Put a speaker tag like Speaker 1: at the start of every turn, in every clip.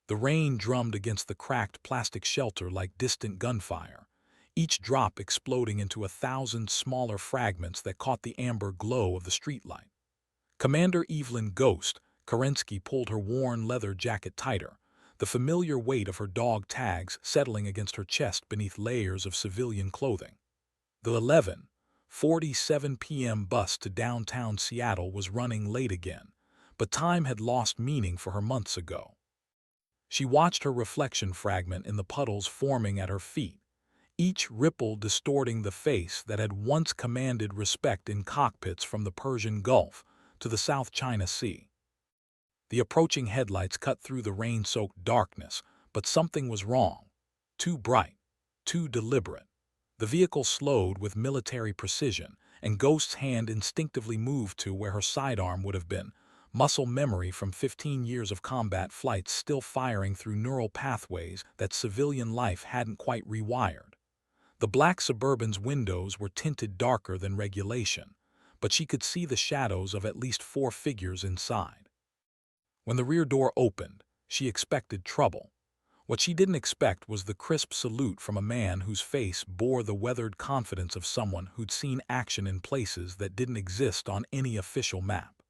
Speaker 1: The rain drummed against the cracked plastic shelter like distant gunfire, each drop exploding into 1,000 smaller fragments that caught the amber glow of the streetlight. Commander Evelyn Ghost Kerensky pulled her worn leather jacket tighter, the familiar weight of her dog tags settling against her chest beneath layers of civilian clothing. The 11:47 p.m. bus to downtown Seattle was running late again, but time had lost meaning for her months ago. She watched her reflection fragment in the puddles forming at her feet, each ripple distorting the face that had once commanded respect in cockpits from the Persian Gulf to the South China Sea. The approaching headlights cut through the rain-soaked darkness, but something was wrong. Too bright, too deliberate. The vehicle slowed with military precision, and Ghost's hand instinctively moved to where her sidearm would have been, muscle memory from 15 years of combat flights still firing through neural pathways that civilian life hadn't quite rewired. The black Suburban's windows were tinted darker than regulation, but she could see the shadows of at least 4 figures inside. When the rear door opened, she expected trouble. What she didn't expect was the crisp salute from a man whose face bore the weathered confidence of someone who'd seen action in places that didn't exist on any official map.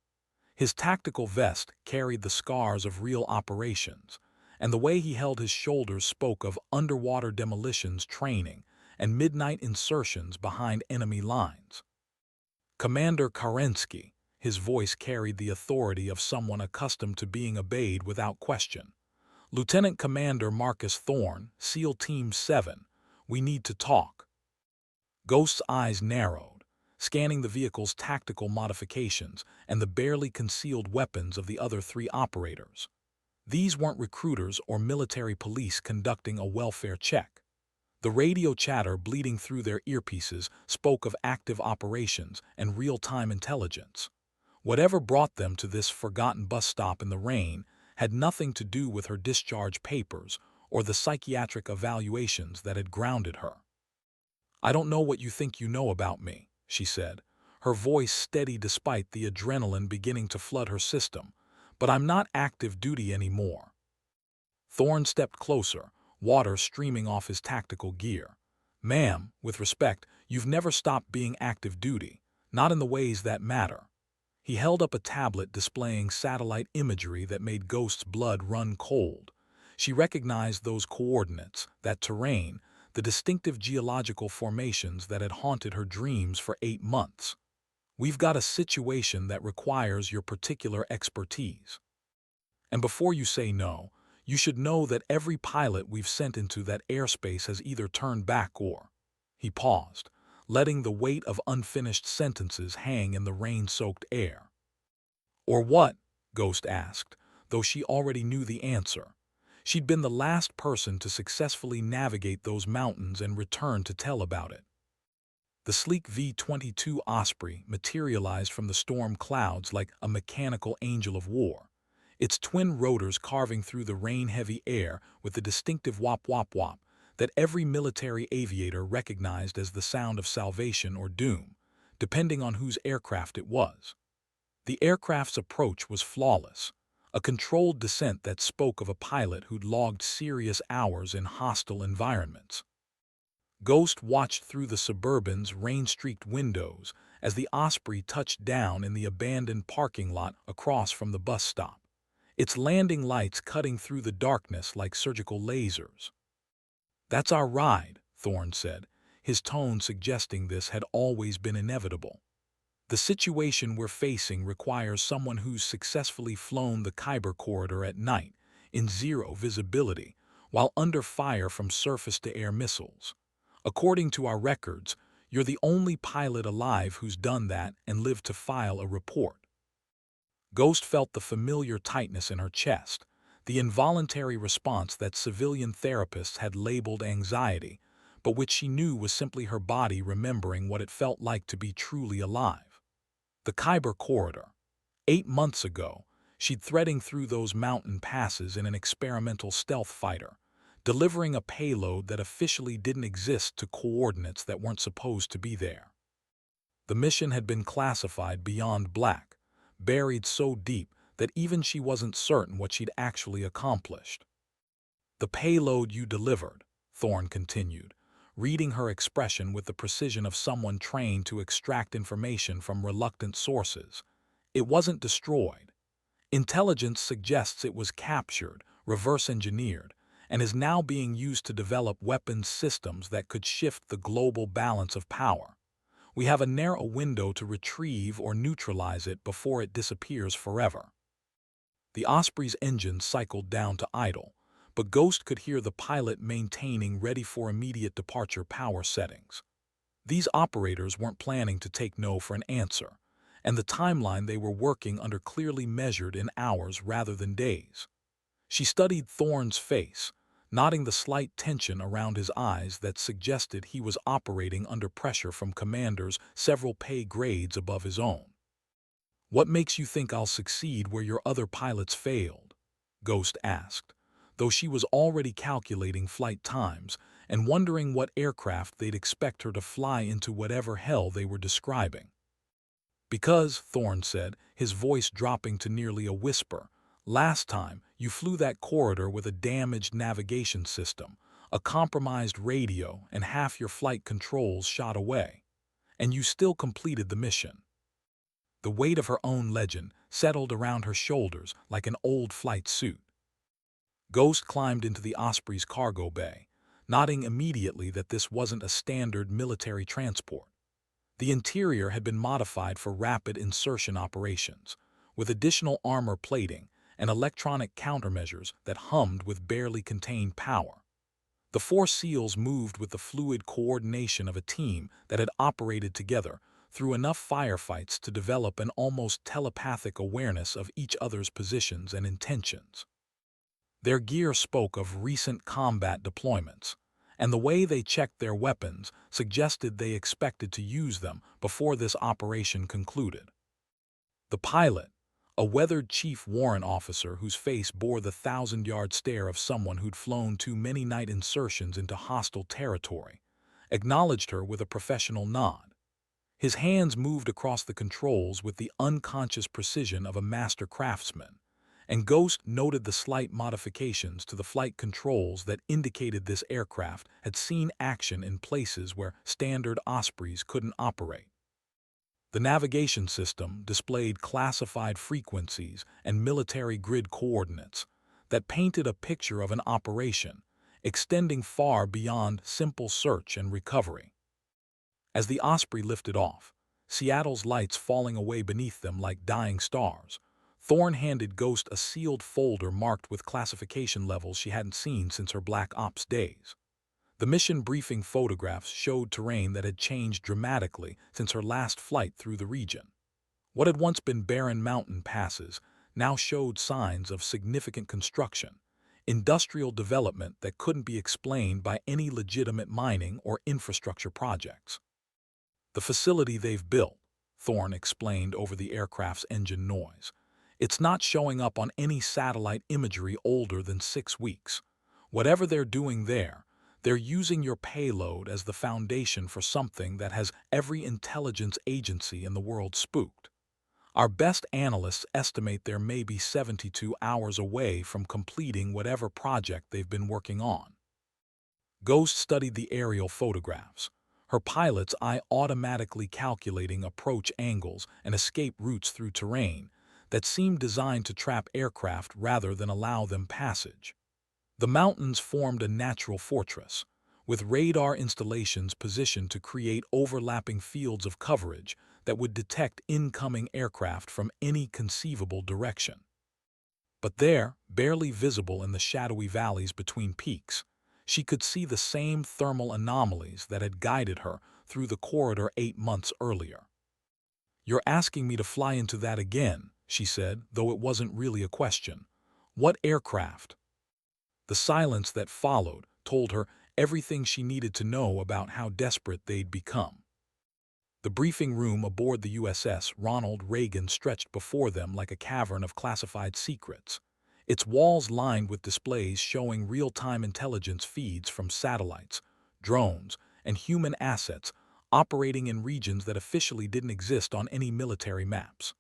Speaker 1: His tactical vest carried the scars of real operations, and the way he held his shoulders spoke of underwater demolitions training and midnight insertions behind enemy lines. Commander Kerensky, his voice carried the authority of someone accustomed to being obeyed without question. Lieutenant Commander Marcus Thorne, SEAL Team 7, we need to talk. Ghost's eyes narrowed, scanning the vehicle's tactical modifications and the barely concealed weapons of the other 3 operators. These weren't recruiters or military police conducting a welfare check. The radio chatter bleeding through their earpieces spoke of active operations and real-time intelligence. Whatever brought them to this forgotten bus stop in the rain had nothing to do with her discharge papers or the psychiatric evaluations that had grounded her. "I don't know what you think you know about me," she said, her voice steady despite the adrenaline beginning to flood her system, "but I'm not active duty anymore." Thorne stepped closer, water streaming off his tactical gear. "Ma'am, with respect, you've never stopped being active duty, not in the ways that matter." He held up a tablet displaying satellite imagery that made Ghost's blood run cold. She recognized those coordinates, that terrain, the distinctive geological formations that had haunted her dreams for 8 months. "We've got a situation that requires your particular expertise. And before you say no, you should know that every pilot we've sent into that airspace has either turned back or—" He paused, letting the weight of unfinished sentences hang in the rain-soaked air. "Or what?" Ghost asked, though she already knew the answer. She'd been the last person to successfully navigate those mountains and return to tell about it. The sleek V-22 Osprey materialized from the storm clouds like a mechanical angel of war, its twin rotors carving through the rain-heavy air with the distinctive wop-wop-wop that every military aviator recognized as the sound of salvation or doom, depending on whose aircraft it was. The aircraft's approach was flawless, a controlled descent that spoke of a pilot who'd logged serious hours in hostile environments. Ghost watched through the Suburban's rain-streaked windows as the Osprey touched down in the abandoned parking lot across from the bus stop, its landing lights cutting through the darkness like surgical lasers. "That's our ride," Thorne said, his tone suggesting this had always been inevitable. "The situation we're facing requires someone who's successfully flown the Khyber Corridor at night, in zero visibility, while under fire from surface-to-air missiles. According to our records, you're the only pilot alive who's done that and lived to file a report." Ghost felt the familiar tightness in her chest, the involuntary response that civilian therapists had labeled anxiety, but which she knew was simply her body remembering what it felt like to be truly alive. The Khyber Corridor. 8 months ago, she'd threading through those mountain passes in an experimental stealth fighter, delivering a payload that officially didn't exist to coordinates that weren't supposed to be there. The mission had been classified beyond black, buried so deep that even she wasn't certain what she'd actually accomplished. The payload you delivered, Thorne continued, reading her expression with the precision of someone trained to extract information from reluctant sources. It wasn't destroyed. Intelligence suggests it was captured, reverse-engineered, and is now being used to develop weapons systems that could shift the global balance of power. We have a narrow window to retrieve or neutralize it before it disappears forever. The Osprey's engine cycled down to idle, but Ghost could hear the pilot maintaining ready-for-immediate departure power settings. These operators weren't planning to take no for an answer, and the timeline they were working under clearly measured in hours rather than days. She studied Thorne's face, noting the slight tension around his eyes that suggested he was operating under pressure from commanders several pay grades above his own. "What makes you think I'll succeed where your other pilots failed?" Ghost asked, though she was already calculating flight times and wondering what aircraft they'd expect her to fly into whatever hell they were describing. "Because," Thorne said, his voice dropping to nearly a whisper, "last time you flew that corridor with a damaged navigation system, a compromised radio, and half your flight controls shot away. And you still completed the mission." The weight of her own legend settled around her shoulders like an old flight suit. Ghost climbed into the Osprey's cargo bay, nodding immediately that this wasn't a standard military transport. The interior had been modified for rapid insertion operations, with additional armor plating and electronic countermeasures that hummed with barely contained power. The four SEALs moved with the fluid coordination of a team that had operated together through enough firefights to develop an almost telepathic awareness of each other's positions and intentions. Their gear spoke of recent combat deployments, and the way they checked their weapons suggested they expected to use them before this operation concluded. The pilot, a weathered chief warrant officer whose face bore the 1,000-yard stare of someone who'd flown too many night insertions into hostile territory, acknowledged her with a professional nod. His hands moved across the controls with the unconscious precision of a master craftsman, and Ghost noted the slight modifications to the flight controls that indicated this aircraft had seen action in places where standard Ospreys couldn't operate. The navigation system displayed classified frequencies and military grid coordinates that painted a picture of an operation extending far beyond simple search and recovery. As the Osprey lifted off, Seattle's lights falling away beneath them like dying stars, Thorne handed Ghost a sealed folder marked with classification levels she hadn't seen since her Black Ops days. The mission briefing photographs showed terrain that had changed dramatically since her last flight through the region. What had once been barren mountain passes now showed signs of significant construction, industrial development that couldn't be explained by any legitimate mining or infrastructure projects. "The facility they've built," Thorne explained over the aircraft's engine noise, "it's not showing up on any satellite imagery older than 6 weeks. Whatever they're doing there, they're using your payload as the foundation for something that has every intelligence agency in the world spooked. Our best analysts estimate there may be 72 hours away from completing whatever project they've been working on." Ghost studied the aerial photographs, her pilot's eye automatically calculating approach angles and escape routes through terrain that seemed designed to trap aircraft rather than allow them passage. The mountains formed a natural fortress, with radar installations positioned to create overlapping fields of coverage that would detect incoming aircraft from any conceivable direction. But there, barely visible in the shadowy valleys between peaks, she could see the same thermal anomalies that had guided her through the corridor 8 months earlier. "You're asking me to fly into that again," she said, though it wasn't really a question. "What aircraft?" The silence that followed told her everything she needed to know about how desperate they'd become. The briefing room aboard the USS Ronald Reagan stretched before them like a cavern of classified secrets, its walls lined with displays showing real-time intelligence feeds from satellites, drones, and human assets operating in regions that officially didn't exist on any military maps.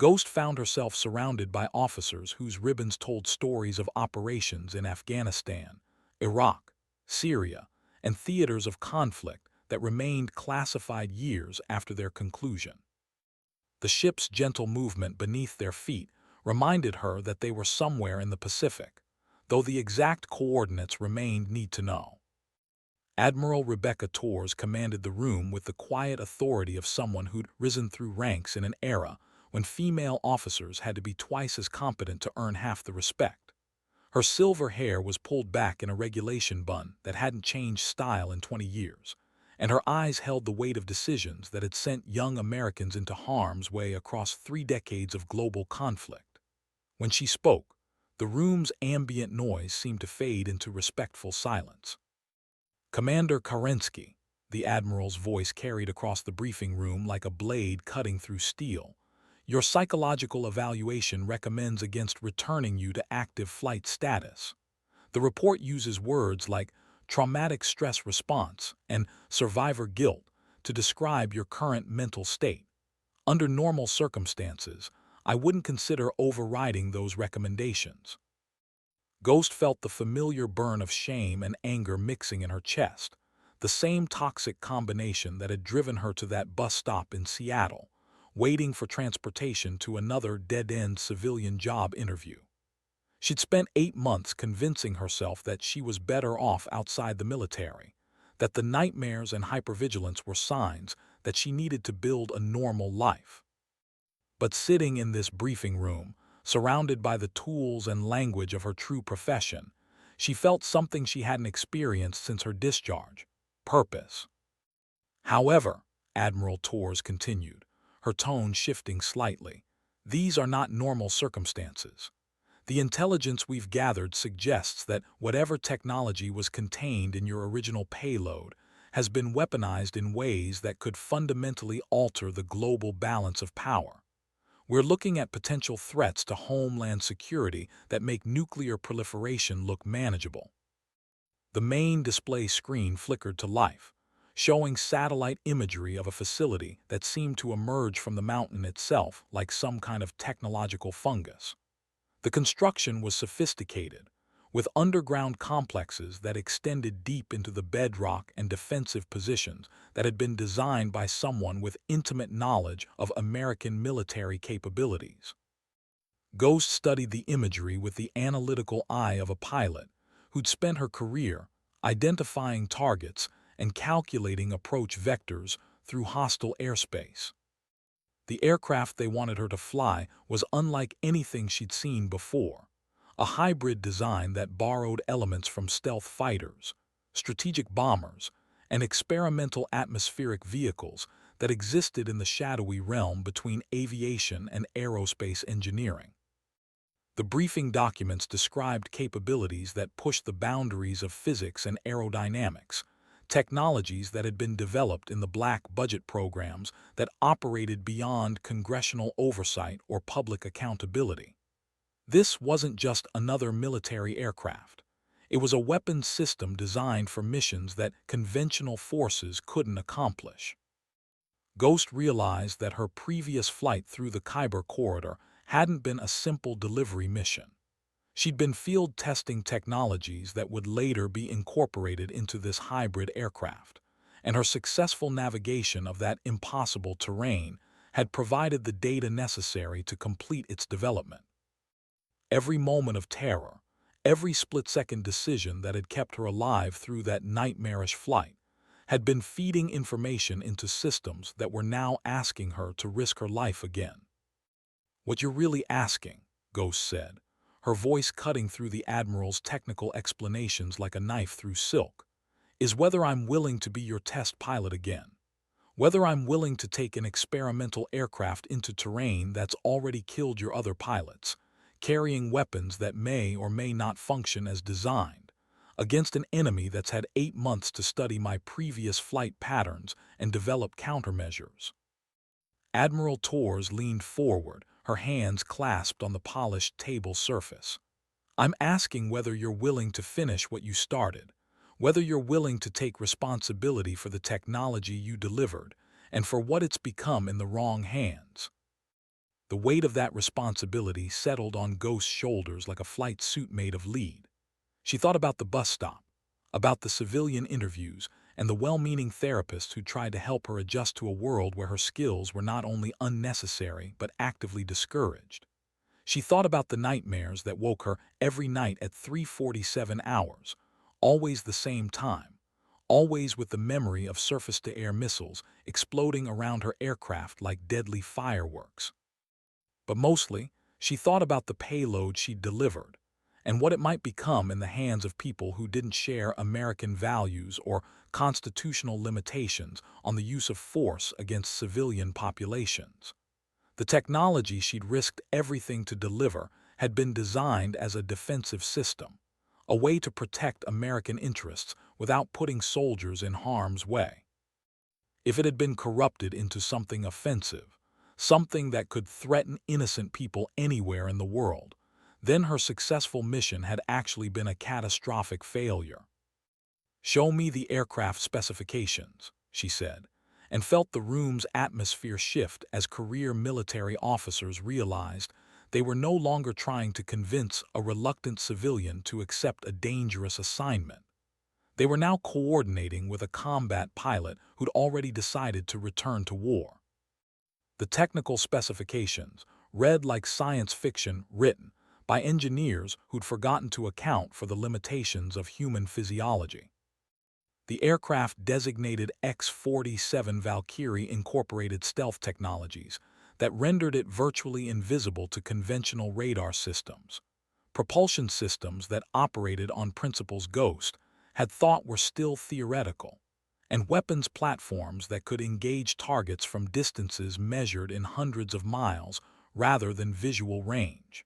Speaker 1: Ghost found herself surrounded by officers whose ribbons told stories of operations in Afghanistan, Iraq, Syria, and theaters of conflict that remained classified years after their conclusion. The ship's gentle movement beneath their feet reminded her that they were somewhere in the Pacific, though the exact coordinates remained need to know. Admiral Rebecca Torres commanded the room with the quiet authority of someone who'd risen through ranks in an era when female officers had to be twice as competent to earn half the respect. Her silver hair was pulled back in a regulation bun that hadn't changed style in 20 years, and her eyes held the weight of decisions that had sent young Americans into harm's way across 3 decades of global conflict. When she spoke, the room's ambient noise seemed to fade into respectful silence. "Commander Kerensky," the Admiral's voice carried across the briefing room like a blade cutting through steel, "your psychological evaluation recommends against returning you to active flight status. The report uses words like traumatic stress response and survivor guilt to describe your current mental state. Under normal circumstances, I wouldn't consider overriding those recommendations." Ghost felt the familiar burn of shame and anger mixing in her chest, the same toxic combination that had driven her to that bus stop in Seattle, waiting for transportation to another dead-end civilian job interview. She'd spent 8 months convincing herself that she was better off outside the military, that the nightmares and hypervigilance were signs that she needed to build a normal life. But sitting in this briefing room, surrounded by the tools and language of her true profession, she felt something she hadn't experienced since her discharge: purpose. "However," Admiral Torres continued, her tone shifting slightly, "these are not normal circumstances. The intelligence we've gathered suggests that whatever technology was contained in your original payload has been weaponized in ways that could fundamentally alter the global balance of power. We're looking at potential threats to homeland security that make nuclear proliferation look manageable." The main display screen flickered to life, showing satellite imagery of a facility that seemed to emerge from the mountain itself like some kind of technological fungus. The construction was sophisticated, with underground complexes that extended deep into the bedrock and defensive positions that had been designed by someone with intimate knowledge of American military capabilities. Ghost studied the imagery with the analytical eye of a pilot who'd spent her career identifying targets and calculating approach vectors through hostile airspace. The aircraft they wanted her to fly was unlike anything she'd seen before, a hybrid design that borrowed elements from stealth fighters, strategic bombers, and experimental atmospheric vehicles that existed in the shadowy realm between aviation and aerospace engineering. The briefing documents described capabilities that pushed the boundaries of physics and aerodynamics, technologies that had been developed in the black budget programs that operated beyond congressional oversight or public accountability. This wasn't just another military aircraft. It was a weapons system designed for missions that conventional forces couldn't accomplish. Ghost realized that her previous flight through the Khyber Corridor hadn't been a simple delivery mission. She'd been field testing technologies that would later be incorporated into this hybrid aircraft, and her successful navigation of that impossible terrain had provided the data necessary to complete its development. Every moment of terror, every split-second decision that had kept her alive through that nightmarish flight, had been feeding information into systems that were now asking her to risk her life again. "What you're really asking," Ghost said, her voice cutting through the Admiral's technical explanations like a knife through silk, "is whether I'm willing to be your test pilot again. Whether I'm willing to take an experimental aircraft into terrain that's already killed your other pilots, carrying weapons that may or may not function as designed, against an enemy that's had 8 months to study my previous flight patterns and develop countermeasures." Admiral Torres leaned forward, her hands clasped on the polished table surface. "I'm asking whether you're willing to finish what you started, whether you're willing to take responsibility for the technology you delivered and for what it's become in the wrong hands." The weight of that responsibility settled on Ghost's shoulders like a flight suit made of lead. She thought about the bus stop, about the civilian interviews, and the well-meaning therapists who tried to help her adjust to a world where her skills were not only unnecessary but actively discouraged. She thought about the nightmares that woke her every night at 3:47 hours, always the same time, always with the memory of surface-to-air missiles exploding around her aircraft like deadly fireworks. But mostly, she thought about the payload she'd delivered and what it might become in the hands of people who didn't share American values or constitutional limitations on the use of force against civilian populations. The technology she'd risked everything to deliver had been designed as a defensive system, a way to protect American interests without putting soldiers in harm's way. If it had been corrupted into something offensive, something that could threaten innocent people anywhere in the world, then her successful mission had actually been a catastrophic failure. "Show me the aircraft specifications," she said, and felt the room's atmosphere shift as career military officers realized they were no longer trying to convince a reluctant civilian to accept a dangerous assignment. They were now coordinating with a combat pilot who'd already decided to return to war. The technical specifications read like science fiction written by engineers who'd forgotten to account for the limitations of human physiology. The aircraft designated X-47 Valkyrie incorporated stealth technologies that rendered it virtually invisible to conventional radar systems. Propulsion systems that operated on principles Ghost had thought were still theoretical, and weapons platforms that could engage targets from distances measured in hundreds of miles rather than visual range.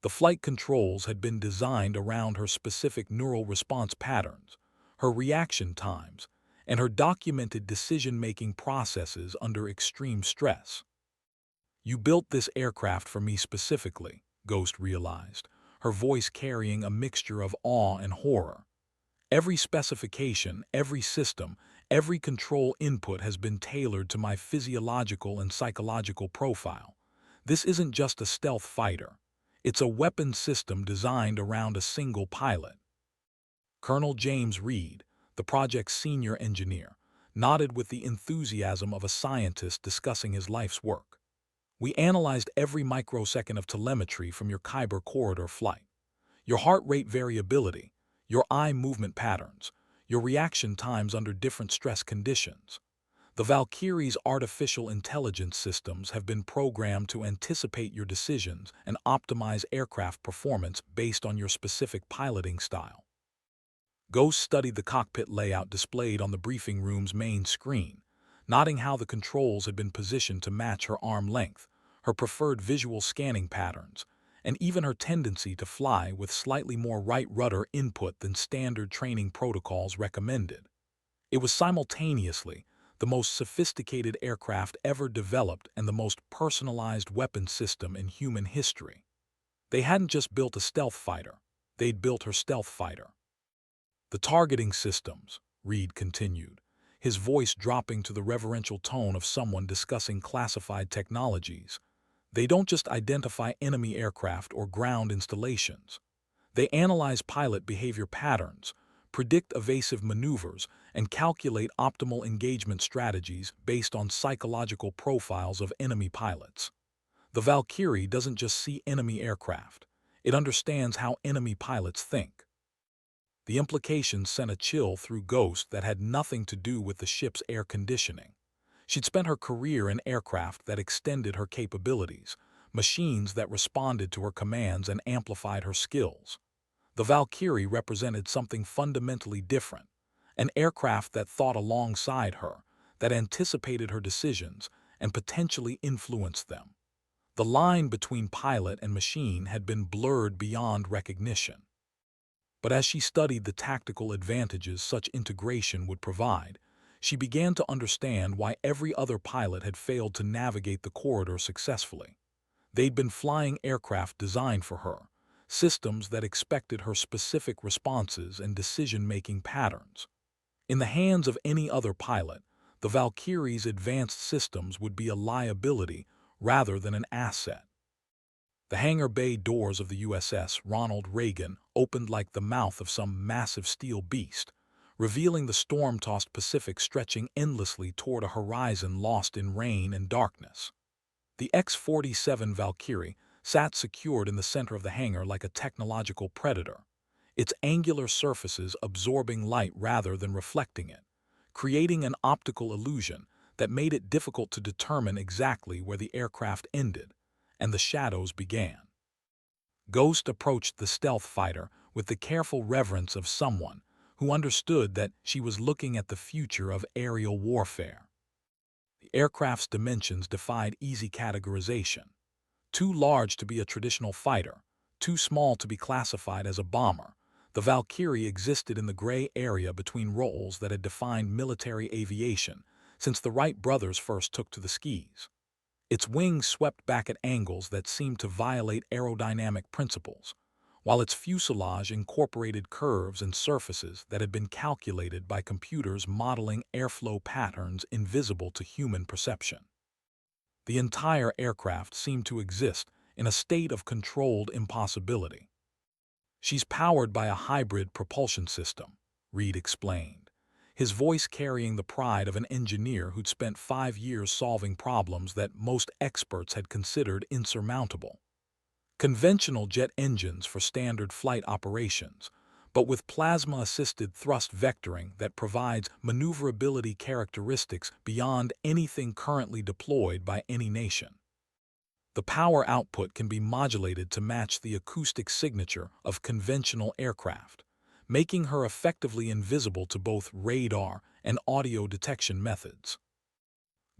Speaker 1: The flight controls had been designed around her specific neural response patterns, her reaction times, and her documented decision-making processes under extreme stress. "You built this aircraft for me specifically," Ghost realized, her voice carrying a mixture of awe and horror. "Every specification, every system, every control input has been tailored to my physiological and psychological profile. This isn't just a stealth fighter. It's a weapons system designed around a single pilot." Colonel James Reed, the project's senior engineer, nodded with the enthusiasm of a scientist discussing his life's work. "We analyzed every microsecond of telemetry from your Khyber corridor flight. Your heart rate variability, your eye movement patterns, your reaction times under different stress conditions. The Valkyrie's artificial intelligence systems have been programmed to anticipate your decisions and optimize aircraft performance based on your specific piloting style." Ghost studied the cockpit layout displayed on the briefing room's main screen, noting how the controls had been positioned to match her arm length, her preferred visual scanning patterns, and even her tendency to fly with slightly more right rudder input than standard training protocols recommended. It was simultaneously the most sophisticated aircraft ever developed and the most personalized weapon system in human history. They hadn't just built a stealth fighter, they'd built her stealth fighter. "The targeting systems," Reed continued, his voice dropping to the reverential tone of someone discussing classified technologies, "they don't just identify enemy aircraft or ground installations. They analyze pilot behavior patterns, predict evasive maneuvers, and calculate optimal engagement strategies based on psychological profiles of enemy pilots. The Valkyrie doesn't just see enemy aircraft, it understands how enemy pilots think." The implications sent a chill through Ghost that had nothing to do with the ship's air conditioning. She'd spent her career in aircraft that extended her capabilities, machines that responded to her commands and amplified her skills. The Valkyrie represented something fundamentally different, an aircraft that thought alongside her, that anticipated her decisions and potentially influenced them. The line between pilot and machine had been blurred beyond recognition. But as she studied the tactical advantages such integration would provide, she began to understand why every other pilot had failed to navigate the corridor successfully. They'd been flying aircraft designed for her, systems that expected her specific responses and decision-making patterns. In the hands of any other pilot, the Valkyrie's advanced systems would be a liability rather than an asset. The hangar bay doors of the USS Ronald Reagan opened like the mouth of some massive steel beast, revealing the storm-tossed Pacific stretching endlessly toward a horizon lost in rain and darkness. The X-47 Valkyrie sat secured in the center of the hangar like a technological predator, its angular surfaces absorbing light rather than reflecting it, creating an optical illusion that made it difficult to determine exactly where the aircraft ended and the shadows began. Ghost approached the stealth fighter with the careful reverence of someone who understood that she was looking at the future of aerial warfare. The aircraft's dimensions defied easy categorization. Too large to be a traditional fighter, too small to be classified as a bomber, the Valkyrie existed in the gray area between roles that had defined military aviation since the Wright brothers first took to the skis. Its wings swept back at angles that seemed to violate aerodynamic principles, while its fuselage incorporated curves and surfaces that had been calculated by computers modeling airflow patterns invisible to human perception. The entire aircraft seemed to exist in a state of controlled impossibility. "She's powered by a hybrid propulsion system," Reed explained, his voice carrying the pride of an engineer who'd spent 5 years solving problems that most experts had considered insurmountable. Conventional jet engines for standard flight operations, but with plasma-assisted thrust vectoring that provides maneuverability characteristics beyond anything currently deployed by any nation. The power output can be modulated to match the acoustic signature of conventional aircraft, making her effectively invisible to both radar and audio detection methods.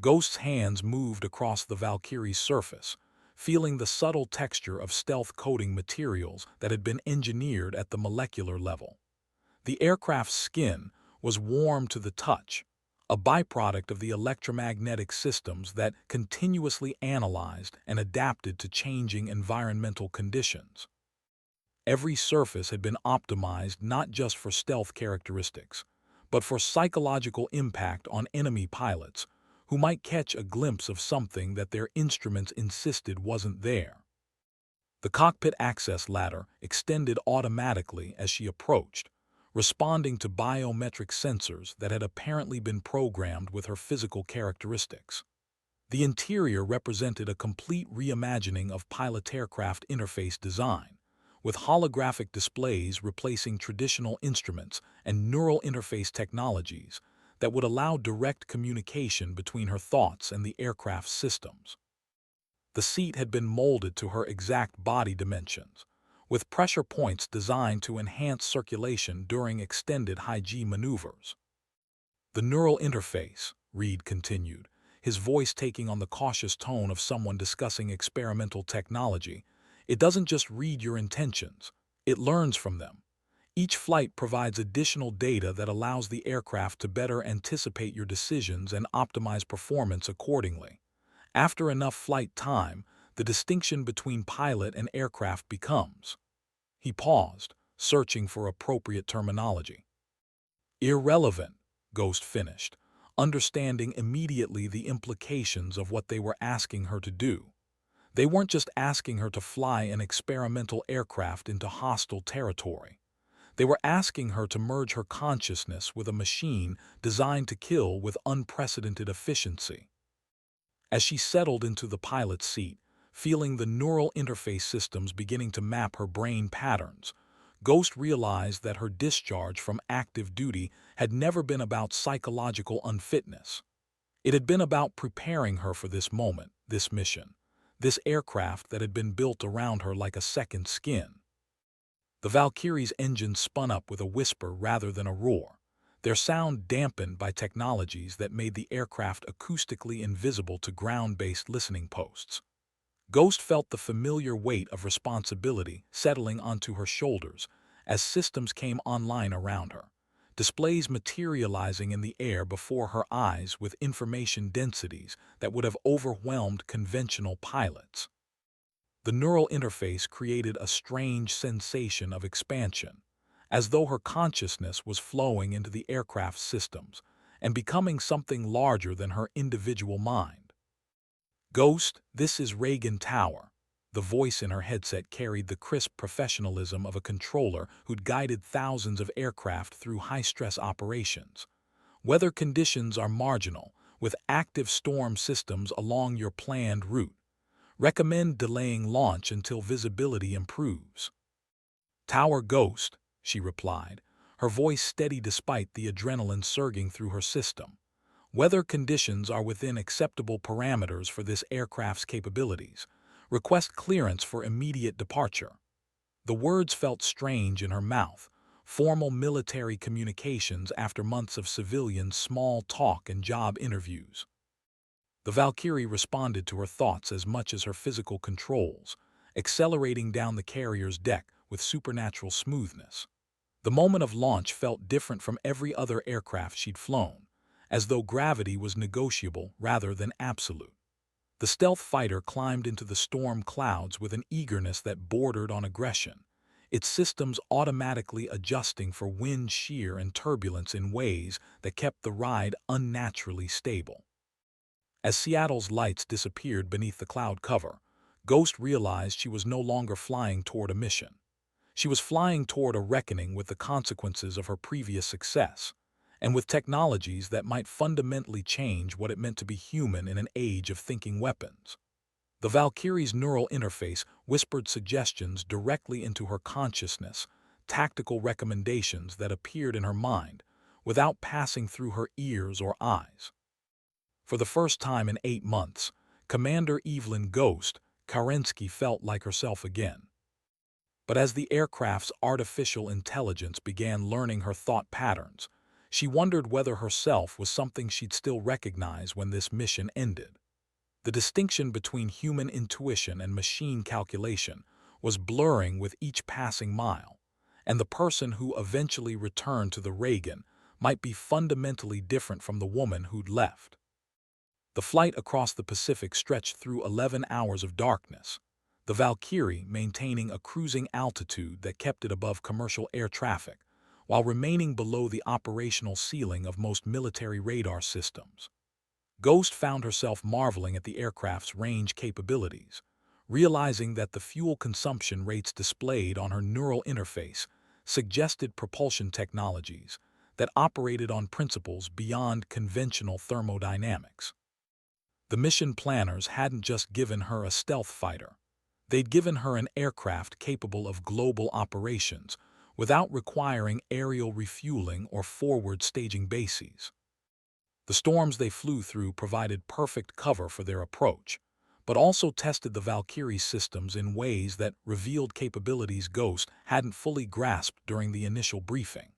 Speaker 1: Ghost's hands moved across the Valkyrie's surface, feeling the subtle texture of stealth coating materials that had been engineered at the molecular level. The aircraft's skin was warm to the touch, a byproduct of the electromagnetic systems that continuously analyzed and adapted to changing environmental conditions. Every surface had been optimized not just for stealth characteristics, but for psychological impact on enemy pilots who might catch a glimpse of something that their instruments insisted wasn't there. The cockpit access ladder extended automatically as she approached, responding to biometric sensors that had apparently been programmed with her physical characteristics. The interior represented a complete reimagining of pilot aircraft interface design, with holographic displays replacing traditional instruments and neural interface technologies that would allow direct communication between her thoughts and the aircraft's systems. The seat had been molded to her exact body dimensions, with pressure points designed to enhance circulation during extended high-G maneuvers. "The neural interface," Reed continued, his voice taking on the cautious tone of someone discussing experimental technology, "it doesn't just read your intentions, it learns from them. Each flight provides additional data that allows the aircraft to better anticipate your decisions and optimize performance accordingly. After enough flight time, the distinction between pilot and aircraft becomes—" He paused, searching for appropriate terminology. "Irrelevant," Ghost finished, understanding immediately the implications of what they were asking her to do. They weren't just asking her to fly an experimental aircraft into hostile territory. They were asking her to merge her consciousness with a machine designed to kill with unprecedented efficiency. As she settled into the pilot's seat, feeling the neural interface systems beginning to map her brain patterns, Ghost realized that her discharge from active duty had never been about psychological unfitness. It had been about preparing her for this moment, this mission, this aircraft that had been built around her like a second skin. The Valkyrie's engines spun up with a whisper rather than a roar, their sound dampened by technologies that made the aircraft acoustically invisible to ground-based listening posts. Ghost felt the familiar weight of responsibility settling onto her shoulders as systems came online around her, displays materializing in the air before her eyes with information densities that would have overwhelmed conventional pilots. The neural interface created a strange sensation of expansion, as though her consciousness was flowing into the aircraft's systems and becoming something larger than her individual mind. Ghost, this is Reagan Tower. The voice in her headset carried the crisp professionalism of a controller who'd guided thousands of aircraft through high-stress operations. Weather conditions are marginal, with active storm systems along your planned route. Recommend delaying launch until visibility improves. Tower Ghost, she replied, her voice steady despite the adrenaline surging through her system. Weather conditions are within acceptable parameters for this aircraft's capabilities. Request clearance for immediate departure. The words felt strange in her mouth, formal military communications after months of civilian small talk and job interviews. The Valkyrie responded to her thoughts as much as her physical controls, accelerating down the carrier's deck with supernatural smoothness. The moment of launch felt different from every other aircraft she'd flown, as though gravity was negotiable rather than absolute. The stealth fighter climbed into the storm clouds with an eagerness that bordered on aggression, its systems automatically adjusting for wind shear and turbulence in ways that kept the ride unnaturally stable. As Seattle's lights disappeared beneath the cloud cover, Ghost realized she was no longer flying toward a mission. She was flying toward a reckoning with the consequences of her previous success, and with technologies that might fundamentally change what it meant to be human in an age of thinking weapons. The Valkyrie's neural interface whispered suggestions directly into her consciousness, tactical recommendations that appeared in her mind, without passing through her ears or eyes. For the first time in 8 months, Commander Evelyn Ghost Kerensky felt like herself again. But as the aircraft's artificial intelligence began learning her thought patterns, she wondered whether herself was something she'd still recognize when this mission ended. The distinction between human intuition and machine calculation was blurring with each passing mile, and the person who eventually returned to the Reagan might be fundamentally different from the woman who'd left. The flight across the Pacific stretched through 11 hours of darkness, the Valkyrie maintaining a cruising altitude that kept it above commercial air traffic, while remaining below the operational ceiling of most military radar systems. Ghost found herself marveling at the aircraft's range capabilities, realizing that the fuel consumption rates displayed on her neural interface suggested propulsion technologies that operated on principles beyond conventional thermodynamics. The mission planners hadn't just given her a stealth fighter. They'd given her an aircraft capable of global operations without requiring aerial refueling or forward staging bases. The storms they flew through provided perfect cover for their approach, but also tested the Valkyrie's systems in ways that revealed capabilities Ghost hadn't fully grasped during the initial briefing.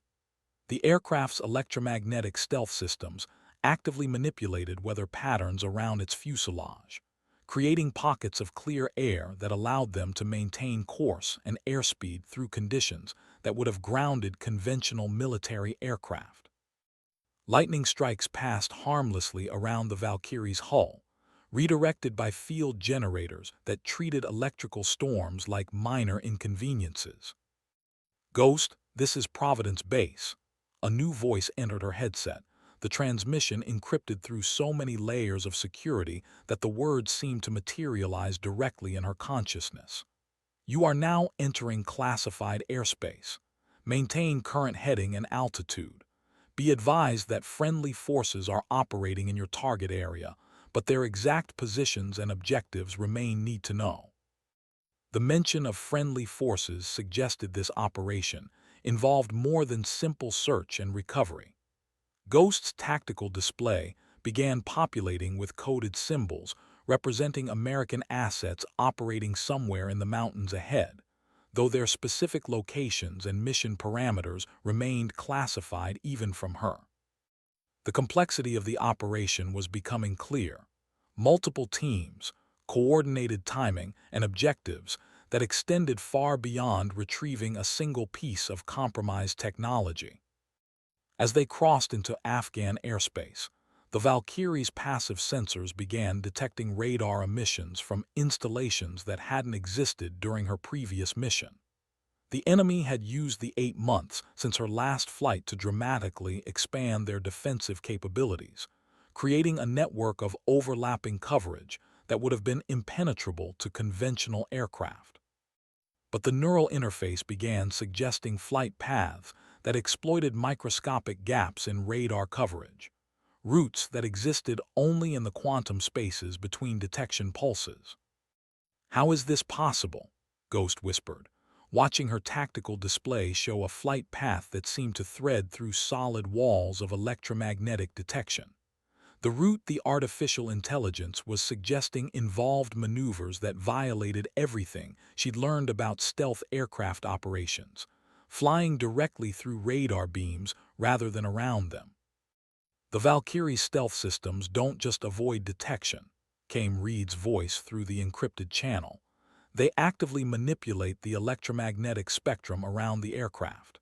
Speaker 1: The aircraft's electromagnetic stealth systems actively manipulated weather patterns around its fuselage, creating pockets of clear air that allowed them to maintain course and airspeed through conditions that would have grounded conventional military aircraft. Lightning strikes passed harmlessly around the Valkyrie's hull, redirected by field generators that treated electrical storms like minor inconveniences. Ghost, this is Providence Base. A new voice entered her headset, the transmission encrypted through so many layers of security that the words seemed to materialize directly in her consciousness. You are now entering classified airspace. Maintain current heading and altitude. Be advised that friendly forces are operating in your target area, but their exact positions and objectives remain need to know. The mention of friendly forces suggested this operation involved more than simple search and recovery. Ghost's tactical display began populating with coded symbols representing American assets operating somewhere in the mountains ahead, though their specific locations and mission parameters remained classified even from her. The complexity of the operation was becoming clear. Multiple teams, coordinated timing, and objectives that extended far beyond retrieving a single piece of compromised technology. As they crossed into Afghan airspace, the Valkyrie's passive sensors began detecting radar emissions from installations that hadn't existed during her previous mission. The enemy had used the 8 months since her last flight to dramatically expand their defensive capabilities, creating a network of overlapping coverage that would have been impenetrable to conventional aircraft. But the neural interface began suggesting flight paths that exploited microscopic gaps in radar coverage, routes that existed only in the quantum spaces between detection pulses. "How is this possible?" Ghost whispered, watching her tactical display show a flight path that seemed to thread through solid walls of electromagnetic detection. The route the artificial intelligence was suggesting involved maneuvers that violated everything she'd learned about stealth aircraft operations, flying directly through radar beams rather than around them. "The Valkyrie stealth systems don't just avoid detection," came Reed's voice through the encrypted channel. "They actively manipulate the electromagnetic spectrum around the aircraft.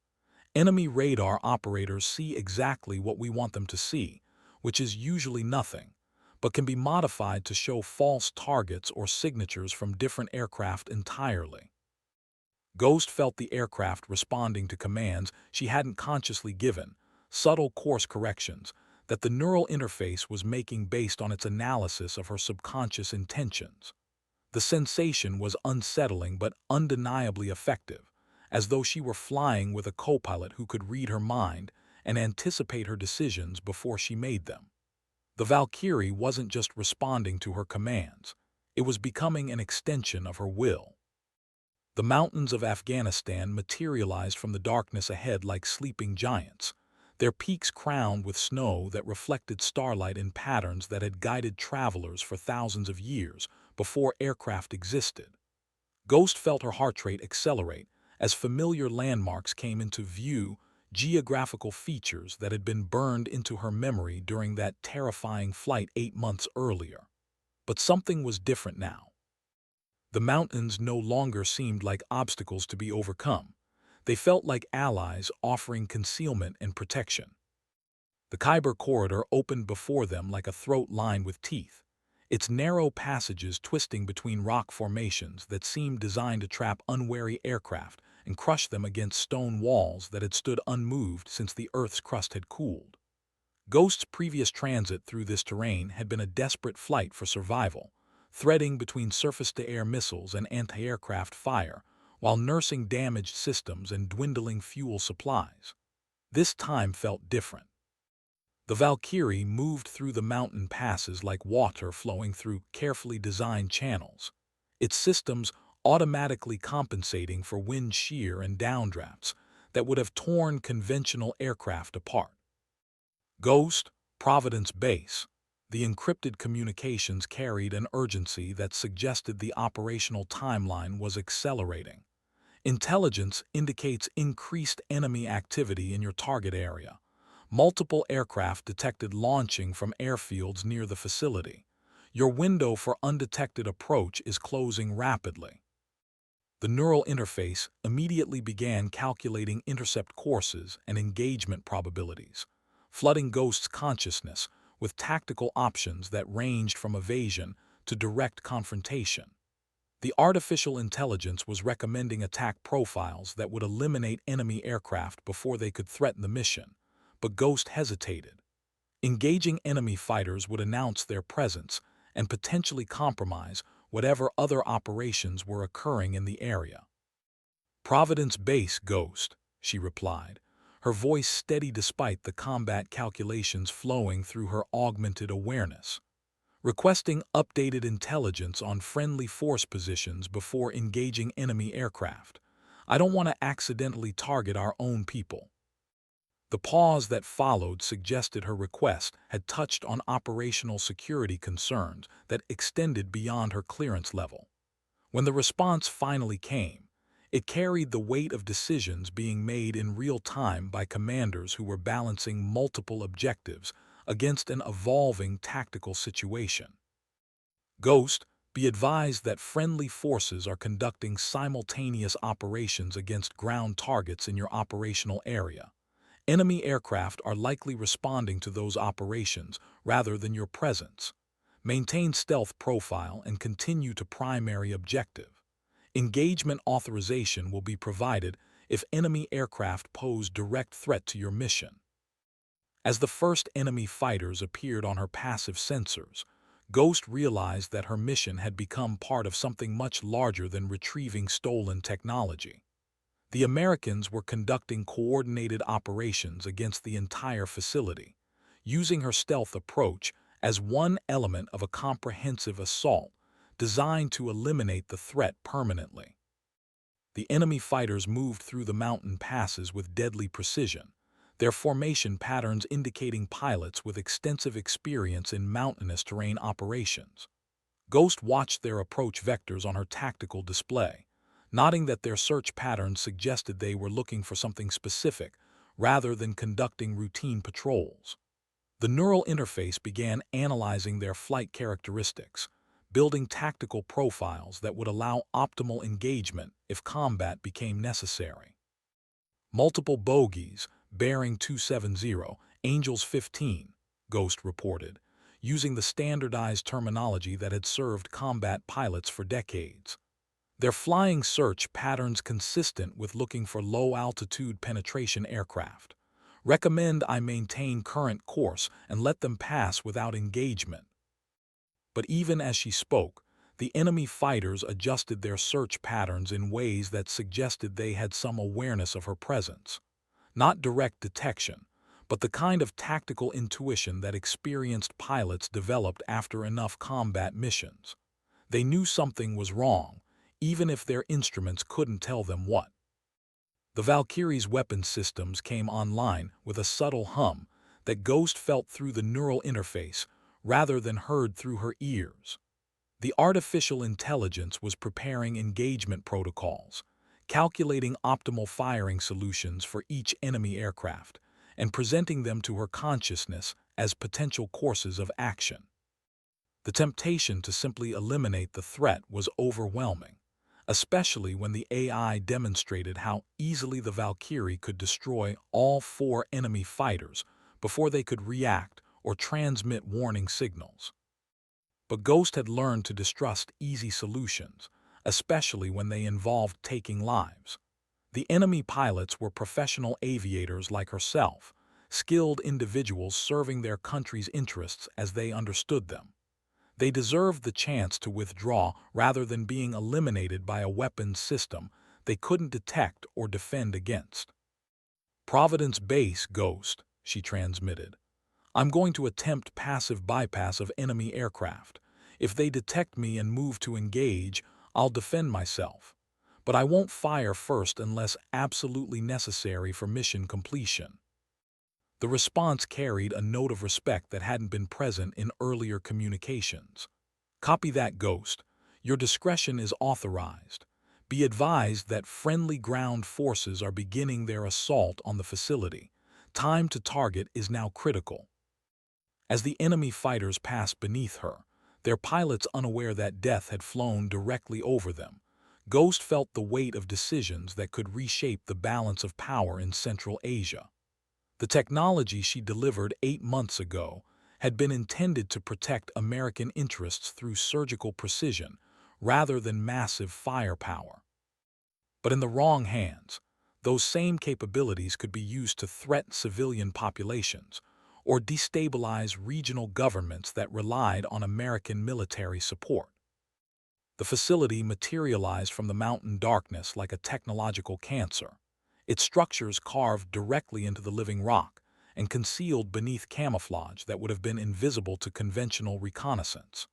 Speaker 1: Enemy radar operators see exactly what we want them to see, which is usually nothing, but can be modified to show false targets or signatures from different aircraft entirely." Ghost felt the aircraft responding to commands she hadn't consciously given, subtle course corrections that the neural interface was making based on its analysis of her subconscious intentions. The sensation was unsettling but undeniably effective, as though she were flying with a co-pilot who could read her mind and anticipate her decisions before she made them. The Valkyrie wasn't just responding to her commands, it was becoming an extension of her will. The mountains of Afghanistan materialized from the darkness ahead like sleeping giants, their peaks crowned with snow that reflected starlight in patterns that had guided travelers for thousands of years before aircraft existed. Ghost felt her heart rate accelerate as familiar landmarks came into view, geographical features that had been burned into her memory during that terrifying flight 8 months earlier. But something was different now. The mountains no longer seemed like obstacles to be overcome. They felt like allies offering concealment and protection. The Khyber Corridor opened before them like a throat lined with teeth, its narrow passages twisting between rock formations that seemed designed to trap unwary aircraft and crush them against stone walls that had stood unmoved since the Earth's crust had cooled. Ghost's previous transit through this terrain had been a desperate flight for survival, threading between surface-to-air missiles and anti-aircraft fire, while nursing damaged systems and dwindling fuel supplies. This time felt different. The Valkyrie moved through the mountain passes like water flowing through carefully designed channels, its systems automatically compensating for wind shear and downdrafts that would have torn conventional aircraft apart. Ghost, Providence Base. The encrypted communications carried an urgency that suggested the operational timeline was accelerating. "Intelligence indicates increased enemy activity in your target area. Multiple aircraft detected launching from airfields near the facility. Your window for undetected approach is closing rapidly." The neural interface immediately began calculating intercept courses and engagement probabilities, flooding Ghost's consciousness with tactical options that ranged from evasion to direct confrontation. The artificial intelligence was recommending attack profiles that would eliminate enemy aircraft before they could threaten the mission, but Ghost hesitated. Engaging enemy fighters would announce their presence and potentially compromise whatever other operations were occurring in the area. "Providence Base, Ghost," she replied, her voice steady despite the combat calculations flowing through her augmented awareness. "Requesting updated intelligence on friendly force positions before engaging enemy aircraft. I don't want to accidentally target our own people." The pause that followed suggested her request had touched on operational security concerns that extended beyond her clearance level. When the response finally came, it carried the weight of decisions being made in real time by commanders who were balancing multiple objectives against an evolving tactical situation. "Ghost, be advised that friendly forces are conducting simultaneous operations against ground targets in your operational area. Enemy aircraft are likely responding to those operations rather than your presence. Maintain stealth profile and continue to primary objective. Engagement authorization will be provided if enemy aircraft pose direct threat to your mission." As the first enemy fighters appeared on her passive sensors, Ghost realized that her mission had become part of something much larger than retrieving stolen technology. The Americans were conducting coordinated operations against the entire facility, using her stealth approach as one element of a comprehensive assault designed to eliminate the threat permanently. The enemy fighters moved through the mountain passes with deadly precision, their formation patterns indicating pilots with extensive experience in mountainous terrain operations. Ghost watched their approach vectors on her tactical display, noting that their search patterns suggested they were looking for something specific rather than conducting routine patrols. The neural interface began analyzing their flight characteristics, building tactical profiles that would allow optimal engagement if combat became necessary. Multiple bogies, bearing 270, Angels 15, Ghost reported, using the standardized terminology that had served combat pilots for decades. Their flying search patterns consistent with looking for low-altitude penetration aircraft. Recommend I maintain current course and let them pass without engagement. But even as she spoke, the enemy fighters adjusted their search patterns in ways that suggested they had some awareness of her presence. Not direct detection, but the kind of tactical intuition that experienced pilots developed after enough combat missions. They knew something was wrong, even if their instruments couldn't tell them what. The Valkyrie's weapon systems came online with a subtle hum that Ghost felt through the neural interface rather than heard through her ears. The artificial intelligence was preparing engagement protocols, calculating optimal firing solutions for each enemy aircraft, and presenting them to her consciousness as potential courses of action. The temptation to simply eliminate the threat was overwhelming, especially when the AI demonstrated how easily the Valkyrie could destroy all 4 enemy fighters before they could react or transmit warning signals. But Ghost had learned to distrust easy solutions, especially when they involved taking lives. The enemy pilots were professional aviators like herself, skilled individuals serving their country's interests as they understood them. They deserved the chance to withdraw rather than being eliminated by a weapons system they couldn't detect or defend against. Providence Base, Ghost, she transmitted. I'm going to attempt passive bypass of enemy aircraft. If they detect me and move to engage, I'll defend myself. But I won't fire first unless absolutely necessary for mission completion. The response carried a note of respect that hadn't been present in earlier communications. Copy that, Ghost. Your discretion is authorized. Be advised that friendly ground forces are beginning their assault on the facility. Time to target is now critical. As the enemy fighters passed beneath her, their pilots unaware that death had flown directly over them, Ghost felt the weight of decisions that could reshape the balance of power in Central Asia. The technology she delivered 8 months ago had been intended to protect American interests through surgical precision rather than massive firepower. But in the wrong hands, those same capabilities could be used to threaten civilian populations or destabilize regional governments that relied on American military support. The facility materialized from the mountain darkness like a technological cancer, its structures carved directly into the living rock and concealed beneath camouflage that would have been invisible to conventional reconnaissance.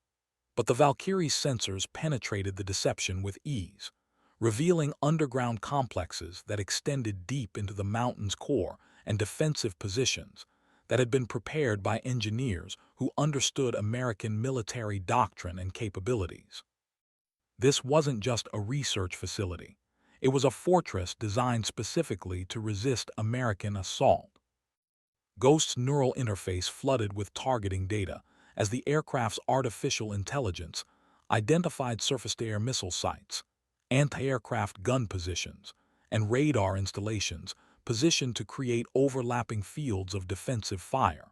Speaker 1: But the Valkyrie's sensors penetrated the deception with ease, revealing underground complexes that extended deep into the mountain's core and defensive positions that had been prepared by engineers who understood American military doctrine and capabilities. This wasn't just a research facility. It was a fortress designed specifically to resist American assault. Ghost's neural interface flooded with targeting data as the aircraft's artificial intelligence identified surface-to-air missile sites, anti-aircraft gun positions, and radar installations positioned to create overlapping fields of defensive fire.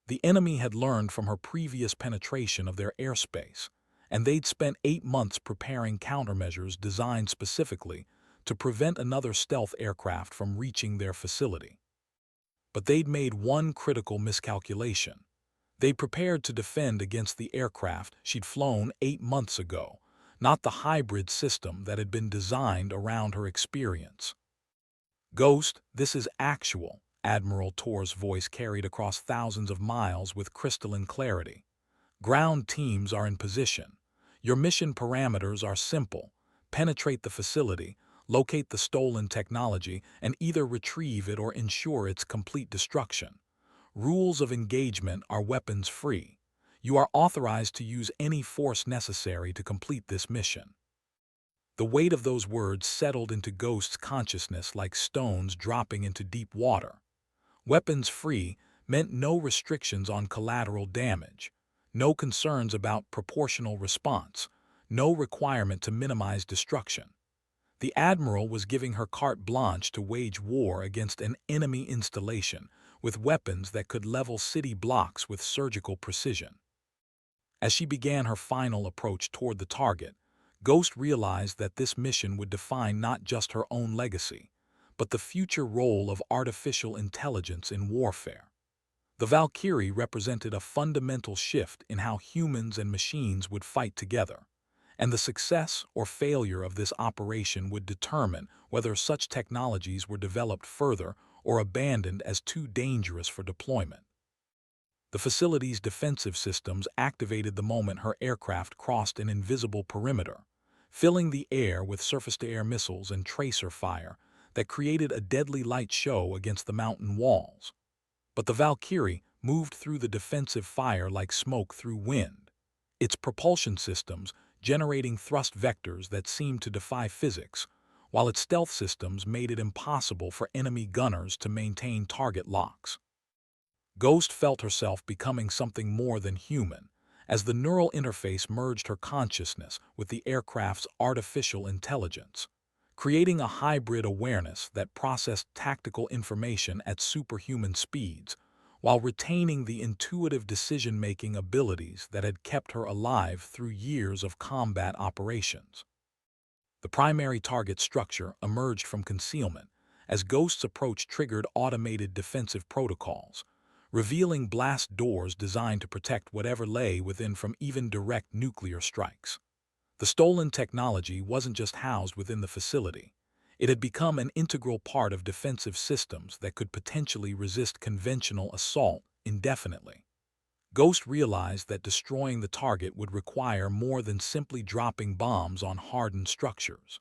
Speaker 1: The enemy had learned from her previous penetration of their airspace, and they'd spent 8 months preparing countermeasures designed specifically to prevent another stealth aircraft from reaching their facility. But they'd made one critical miscalculation. They prepared to defend against the aircraft she'd flown 8 months ago, not the hybrid system that had been designed around her experience. "Ghost, this is actual," Admiral Tor's voice carried across thousands of miles with crystalline clarity. "Ground teams are in position. Your mission parameters are simple: penetrate the facility, locate the stolen technology, and either retrieve it or ensure its complete destruction. Rules of engagement are weapons-free. You are authorized to use any force necessary to complete this mission." The weight of those words settled into Ghost's consciousness like stones dropping into deep water. Weapons-free meant no restrictions on collateral damage, no concerns about proportional response, no requirement to minimize destruction. The Admiral was giving her carte blanche to wage war against an enemy installation with weapons that could level city blocks with surgical precision. As she began her final approach toward the target, Ghost realized that this mission would define not just her own legacy, but the future role of artificial intelligence in warfare. The Valkyrie represented a fundamental shift in how humans and machines would fight together, and the success or failure of this operation would determine whether such technologies were developed further or abandoned as too dangerous for deployment. The facility's defensive systems activated the moment her aircraft crossed an invisible perimeter, filling the air with surface-to-air missiles and tracer fire that created a deadly light show against the mountain walls. But the Valkyrie moved through the defensive fire like smoke through wind, its propulsion systems generating thrust vectors that seemed to defy physics, while its stealth systems made it impossible for enemy gunners to maintain target locks. Ghost felt herself becoming something more than human, as the neural interface merged her consciousness with the aircraft's artificial intelligence, creating a hybrid awareness that processed tactical information at superhuman speeds, while retaining the intuitive decision-making abilities that had kept her alive through years of combat operations. The primary target structure emerged from concealment as Ghost's approach triggered automated defensive protocols, revealing blast doors designed to protect whatever lay within from even direct nuclear strikes. The stolen technology wasn't just housed within the facility. It had become an integral part of defensive systems that could potentially resist conventional assault indefinitely. Ghost realized that destroying the target would require more than simply dropping bombs on hardened structures.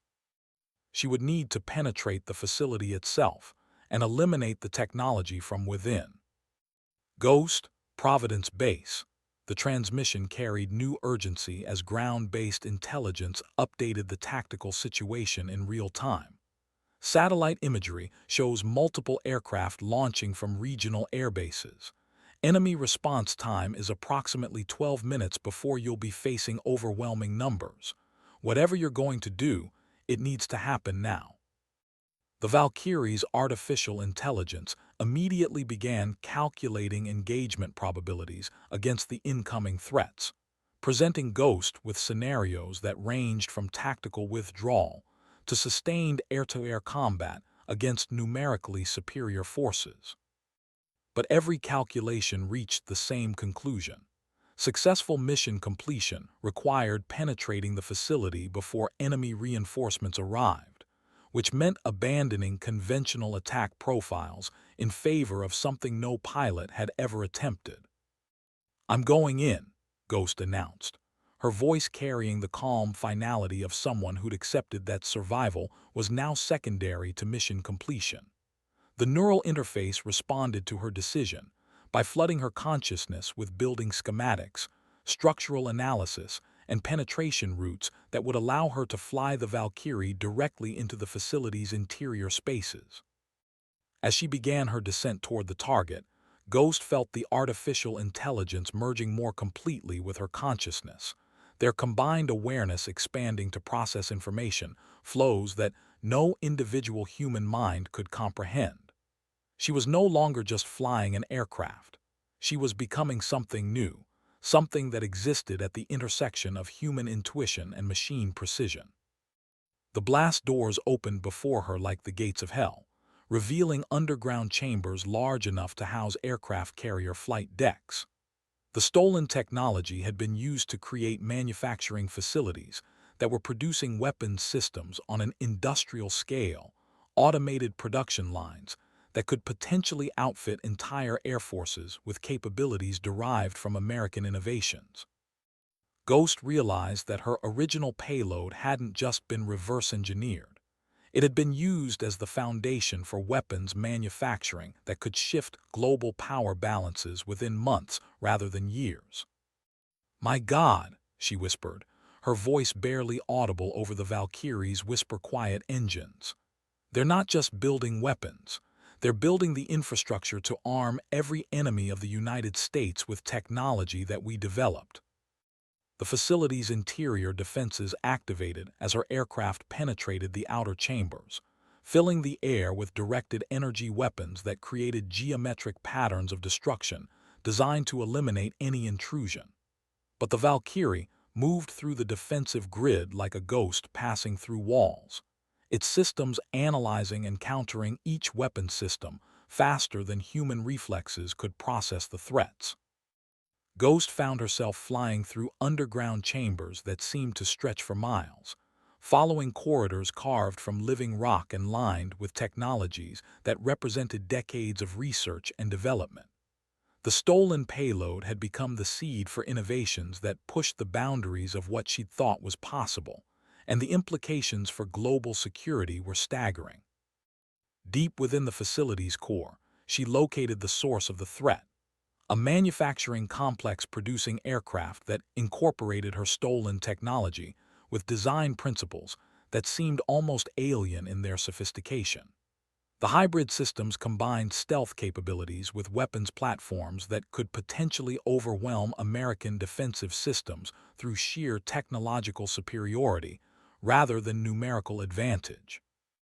Speaker 1: She would need to penetrate the facility itself and eliminate the technology from within. Ghost, Providence Base. The transmission carried new urgency as ground-based intelligence updated the tactical situation in real time. Satellite imagery shows multiple aircraft launching from regional airbases. Enemy response time is approximately 12 minutes before you'll be facing overwhelming numbers. Whatever you're going to do, it needs to happen now. The Valkyrie's artificial intelligence immediately began calculating engagement probabilities against the incoming threats, presenting Ghost with scenarios that ranged from tactical withdrawal to sustained air-to-air combat against numerically superior forces. But every calculation reached the same conclusion. Successful mission completion required penetrating the facility before enemy reinforcements arrived, which meant abandoning conventional attack profiles in favor of something no pilot had ever attempted. "I'm going in," Ghost announced, her voice carrying the calm finality of someone who'd accepted that survival was now secondary to mission completion. The neural interface responded to her decision by flooding her consciousness with building schematics, structural analysis, and penetration routes that would allow her to fly the Valkyrie directly into the facility's interior spaces. As she began her descent toward the target, Ghost felt the artificial intelligence merging more completely with her consciousness, their combined awareness expanding to process information, flows that no individual human mind could comprehend. She was no longer just flying an aircraft. She was becoming something new, something that existed at the intersection of human intuition and machine precision. The blast doors opened before her like the gates of hell, revealing underground chambers large enough to house aircraft carrier flight decks. The stolen technology had been used to create manufacturing facilities that were producing weapons systems on an industrial scale, automated production lines that could potentially outfit entire air forces with capabilities derived from American innovations. Ghost realized that her original payload hadn't just been reverse engineered. It had been used as the foundation for weapons manufacturing that could shift global power balances within months rather than years. "My God," she whispered, her voice barely audible over the Valkyrie's whisper-quiet engines. "They're not just building weapons. They're building the infrastructure to arm every enemy of the United States with technology that we developed." The facility's interior defenses activated as her aircraft penetrated the outer chambers, filling the air with directed energy weapons that created geometric patterns of destruction designed to eliminate any intrusion. But the Valkyrie moved through the defensive grid like a ghost passing through walls, its systems analyzing and countering each weapon system faster than human reflexes could process the threats. Ghost found herself flying through underground chambers that seemed to stretch for miles, following corridors carved from living rock and lined with technologies that represented decades of research and development. The stolen payload had become the seed for innovations that pushed the boundaries of what she'd thought was possible, and the implications for global security were staggering. Deep within the facility's core, she located the source of the threat, a manufacturing complex producing aircraft that incorporated her stolen technology with design principles that seemed almost alien in their sophistication. The hybrid systems combined stealth capabilities with weapons platforms that could potentially overwhelm American defensive systems through sheer technological superiority rather than numerical advantage.